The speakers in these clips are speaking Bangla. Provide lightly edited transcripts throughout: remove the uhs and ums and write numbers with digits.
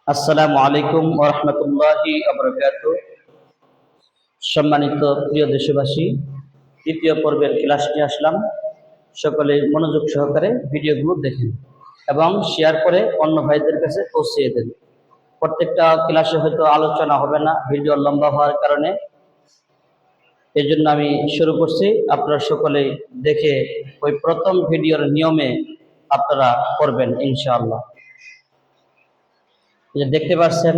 আসসালামু আলাইকুম ওয়া রাহমাতুল্লাহি ওয়া বারাকাতুহু। সম্মানিত প্রিয় দেশবাসী, দ্বিতীয় পর্বের ক্লাস নিয়ে আসলাম। সকলে মনোযোগ সহকারে ভিডিওগুলো দেখেন এবং শেয়ার করে অন্য ভাইদের কাছে পৌঁছিয়ে দেন। প্রত্যেকটা ক্লাসে হয়তো আলোচনা হবে না, ভিডিও লম্বা হওয়ার কারণে। এই জন্য আমি শুরু করছি। আপনারা সকলে দেখে ওই প্রথম ভিডিওর নিয়মে আপনারা করবেন ইনশাআল্লাহ। যে দেখতে পাচ্ছেন,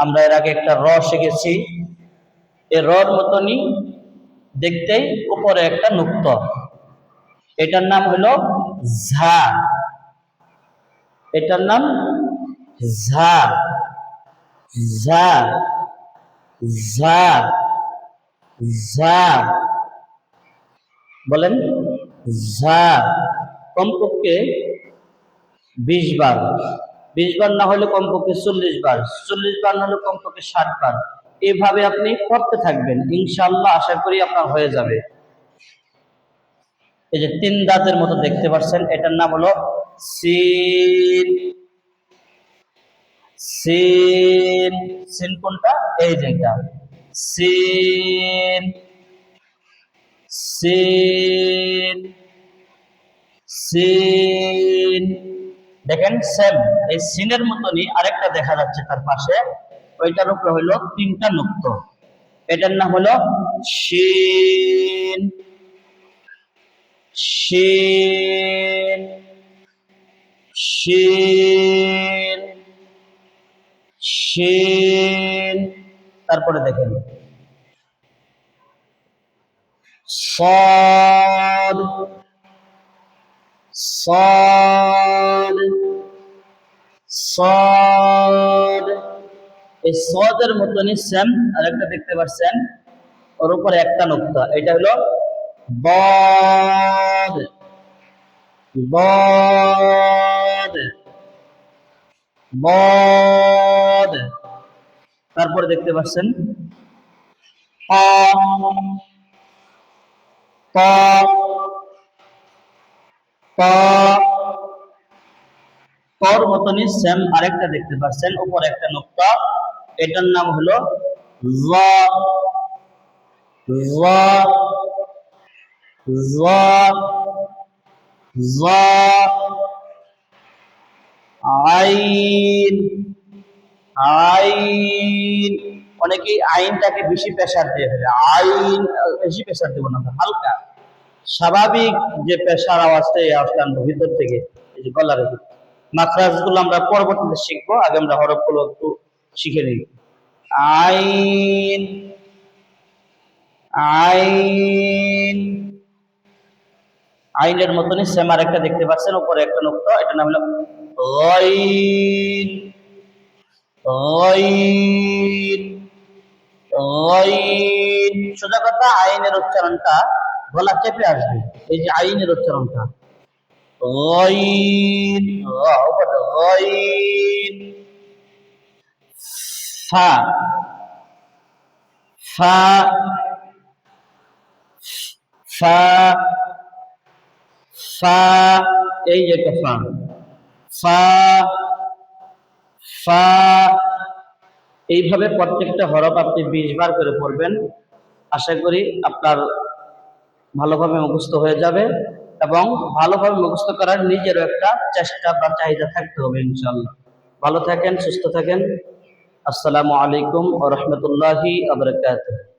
আমরা এর আগে একটা র শিখেছি। এই রর মতনই দেখতেই উপরে একটা নুক্ত, এটার নাম হলো ঝা। এটার নাম ঝা। ঝা ঝা ঝা বলেন ঝা। কমপক্ষে 20 বার, 20 বার না হলে কমপক্ষে 40 বার, 40 বার না হলে কমপক্ষে 60 বার। এভাবে আপনি করতে থাকবেন, ইনশাআল্লাহ আশা করি আপনার হয়ে যাবে। এই যে 3 দাঁতের মতো দেখতে পাচ্ছেন, এটার নাম হলো সিন। সিন সিন কোনটা? এই যে এটা সিন। সিন সিন দেখেন, সেম এই সিনের মতনই আরেকটা দেখা যাচ্ছে তার পাশে, ওইটার উপরে হলো 3টা নুক্ত। এটার নাম হলো শিন। শিন শিন শিন। তারপরে দেখেন صاد صاد صاد। এই সদের মতনই সেম আরেকটা দেখতে পাচ্ছেন, ওর উপরে একটা নুক্তা, এটা হলো বদ। বদ বদ। তারপরে দেখতে পাচ্ছেন ক। ক ক। কর মতনই সেম আরেকটা দেখতে পাচ্ছেন, উপরে একটা নুক্তা, এটার নাম হলো যা। যা যা যা। আইন। আইন। অনেকেই আইনটাকে বেশি প্রেসার দিয়ে ফেলে। আইন বেশি প্রেসার দেব না, হালকা স্বাভাবিক যে প্রেসার আওয়াজটা, এই আওয়াজটা আমরা ভিতর থেকে, এই যে গলার মাখরাজ গুলো আমরা পরবর্তীতে শিখবো, আগে আমরা হরফ গুলো একটু শিখে নিই। আইন। আইন। আইনের মতনই সেম আরেকটা দেখতে পাচ্ছেন, উপরে একটা নুক্তা, এটার নাম হলো গাইন। গাইন গাইন। সোজা কথা, আইনের উচ্চারণটা গলা চেপে আসবে। এই যে আইনের উচ্চারণটা গাইন, গাইন। ফা। ফা ফা ফা। এই যে একটা ফা। ফা ফা। এইভাবে প্রত্যেকটা হরফ আপনি 20 বার করে পড়বেন। আশা করি আপনার ভালোভাবে মুখস্থ হয়ে যাবে, এবং ভালোভাবে মুখস্থ করার নিজেরও একটা চেষ্টা বা চাহিদা থাকতে হবে ইনশাআল্লাহ। ভালো থাকেন, সুস্থ থাকেন। আসসালামু আলাইকুম ওয়া রাহমাতুল্লাহি ওয়া বারাকাতুহু।